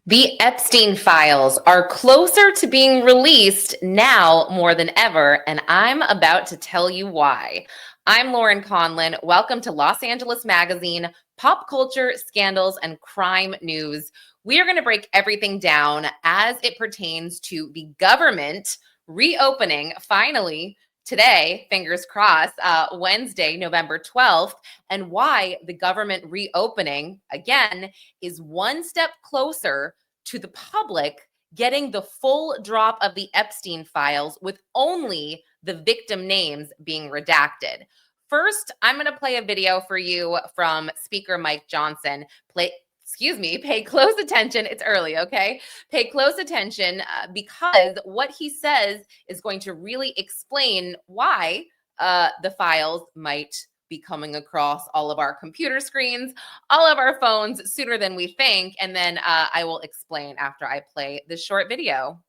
The Epstein files are closer to being released now more than ever, and I'm about to tell you why. I'm Lauren Conlin. Welcome to Los Angeles Magazine, Pop Culture, Scandals, and Crime News. We are going to break everything down as it pertains to the government reopening finally today, fingers crossed, Wednesday, November 12th, and why the government reopening, again, is one step closer to the public getting the full drop of the Epstein files with only the victim names being redacted. First, I'm going to play a video for you from Speaker Mike Johnson. Pay close attention. It's early, okay? Pay close attention because what he says is going to really explain why the files might be coming across all of our computer screens, all of our phones sooner than we think. And then I will explain after I play this short video.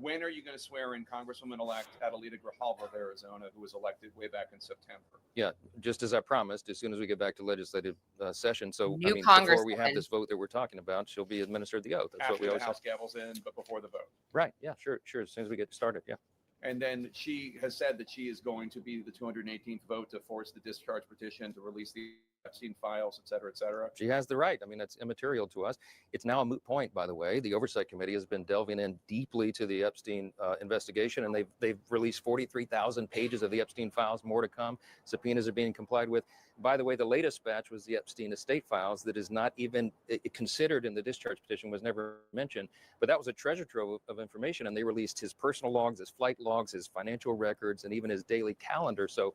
When are you going to swear in Congresswoman-elect Adelita Grijalva of Arizona, who was elected way back in September? Yeah, just as I promised, as soon as we get back to legislative session. So, New before we have this vote that we're talking about, she'll be administered the oath. That's After what we the always House say. gavel's in, but before the vote. Right. Yeah, sure. As soon as we get started. Yeah. And then she has said that she is going to be the 218th vote to force the discharge petition to release the Epstein files, et cetera, et cetera. She has the right. I mean, that's immaterial to us. It's now a moot point, by the way. The Oversight Committee has been delving in deeply to the Epstein investigation, and they've released 43,000 pages of the Epstein files, more to come. Subpoenas are being complied with. By the way, the latest batch was the Epstein estate files that is not even considered in the discharge petition, was never mentioned. But that was a treasure trove of information, and they released his personal logs, his flight logs, his financial records, and even his daily calendar. So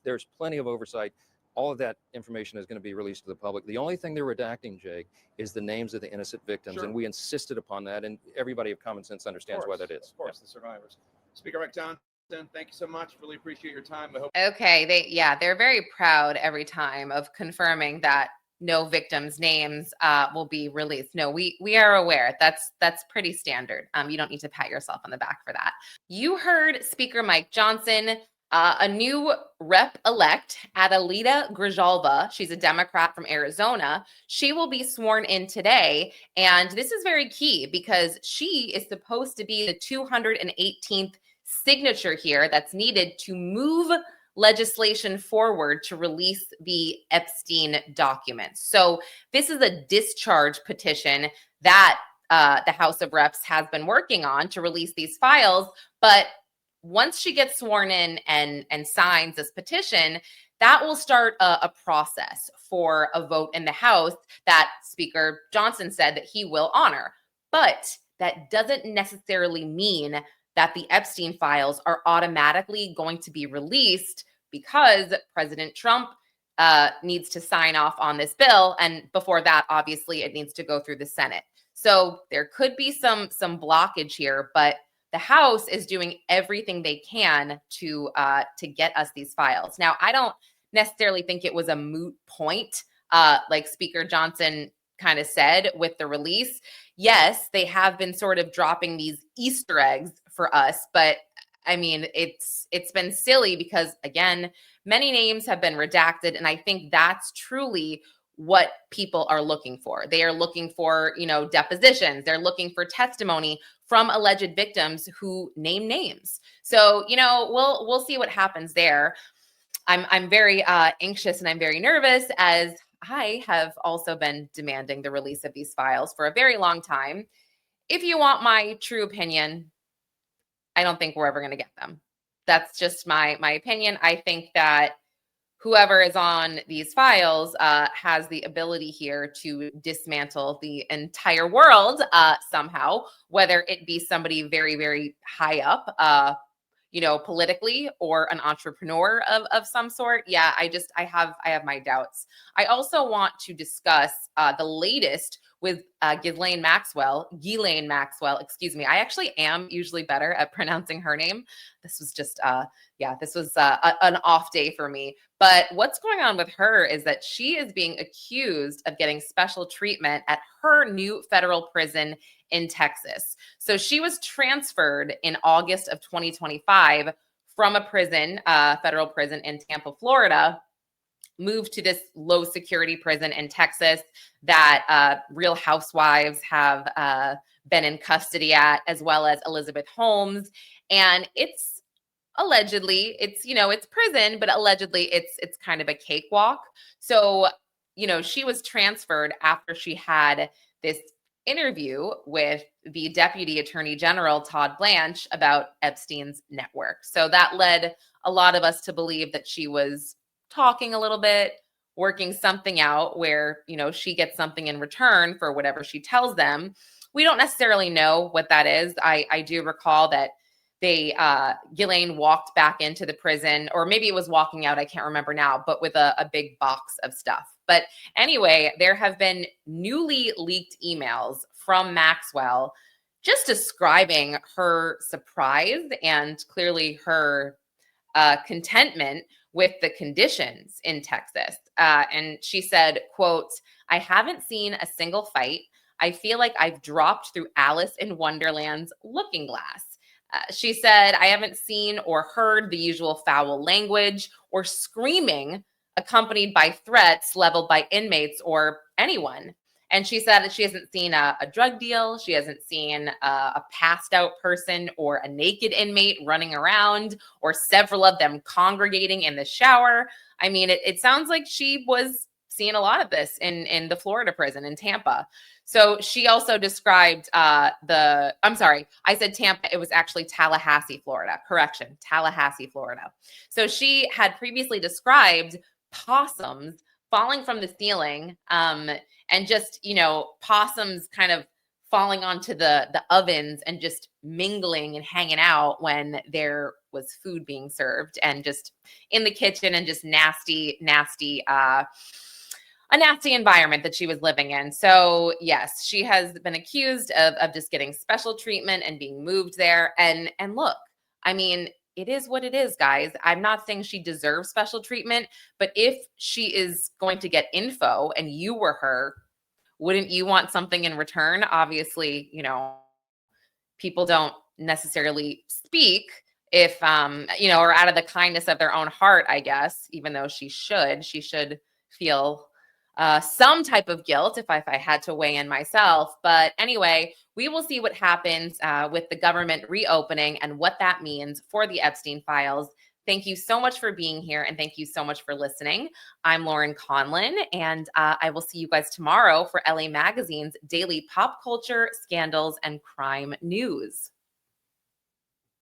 there's plenty of oversight. All of that information is going to be released to the public. The only thing they're redacting, Jake, is the names of the innocent victims. Sure. And we insisted upon that. And everybody of common sense understands why that is. Of course, the survivors. Speaker Mike Johnson, thank you so much. Really appreciate your time. I hope. Okay, they're very proud every time of confirming that no victims' names will be released. No, we are aware. That's pretty standard. You don't need to pat yourself on the back for that. You heard Speaker Mike Johnson. A new rep-elect, Adelita Grijalva, she's a Democrat from Arizona. She will be sworn in today. And this is very key because she is supposed to be the 218th signature here that's needed to move legislation forward to release the Epstein documents. So this is a discharge petition that the House of Reps has been working on to release these files. But once she gets sworn in and signs this petition, that will start a process for a vote in the House that Speaker Johnson said that he will honor. But that doesn't necessarily mean that the Epstein files are automatically going to be released because President Trump needs to sign off on this bill. And before that, obviously, it needs to go through the Senate. So there could be some blockage here, but the House is doing everything they can to get us these files. Now, I don't necessarily think it was a moot point, like Speaker Johnson kind of said with the release. Yes, they have been sort of dropping these Easter eggs for us, but I mean, it's been silly because, again, many names have been redacted, and I think that's truly what people are looking for. They are looking for, depositions. They're looking for testimony from alleged victims who name names. So, we'll see what happens there. I'm very anxious and I'm very nervous, as I have also been demanding the release of these files for a very long time. If you want my true opinion, I don't think we're ever going to get them. That's just my opinion. I think that whoever is on these files has the ability here to dismantle the entire world somehow, whether it be somebody very, very high up, politically, or an entrepreneur of some sort. Yeah, I have my doubts. I also want to discuss the latest with Ghislaine Maxwell, excuse me. I actually am usually better at pronouncing her name. This was just, an off day for me. But what's going on with her is that she is being accused of getting special treatment at her new federal prison in Texas. So she was transferred in August of 2025 from a prison, federal prison in Tampa, Florida. moved to this low security prison in Texas that Real Housewives have been in custody at, as well as Elizabeth Holmes. And it's allegedly, it's prison, but allegedly it's kind of a cakewalk. So, she was transferred after she had this interview with the Deputy Attorney General, Todd Blanche, about Epstein's network. So that led a lot of us to believe that she was talking a little bit, working something out where, she gets something in return for whatever she tells them. We don't necessarily know what that is. I do recall that Ghislaine walked back into the prison, or maybe it was walking out, I can't remember now, but with a big box of stuff. But anyway, there have been newly leaked emails from Maxwell just describing her surprise and clearly her contentment with the conditions in Texas. And she said, quote, "I haven't seen a single fight. I feel like I've dropped through Alice in Wonderland's looking glass." She said, "I haven't seen or heard the usual foul language or screaming accompanied by threats leveled by inmates or anyone." And she said that she hasn't seen a drug deal. She hasn't seen a passed out person or a naked inmate running around, or several of them congregating in the shower. I mean, it sounds like she was seeing a lot of this in the Florida prison in Tampa. So she also described I'm sorry, I said Tampa. It was actually Tallahassee, Florida. Correction, Tallahassee, Florida. So she had previously described possums falling from the ceiling, and just, possums kind of falling onto the ovens and just mingling and hanging out when there was food being served, and just in the kitchen, and just nasty, a nasty environment that she was living in. So yes, she has been accused of just getting special treatment and being moved there. And look, I mean, it is what it is, guys. I'm not saying she deserves special treatment, but if she is going to get info and you were her, wouldn't you want something in return? Obviously, people don't necessarily speak if, or out of the kindness of their own heart, I guess, even though she should feel some type of guilt if I had to weigh in myself. But anyway, we will see what happens with the government reopening and what that means for the Epstein files. Thank you so much for being here, and thank you so much for listening. I'm Lauren Conlin, and I will see you guys tomorrow for LA Magazine's daily pop culture, scandals, and crime news.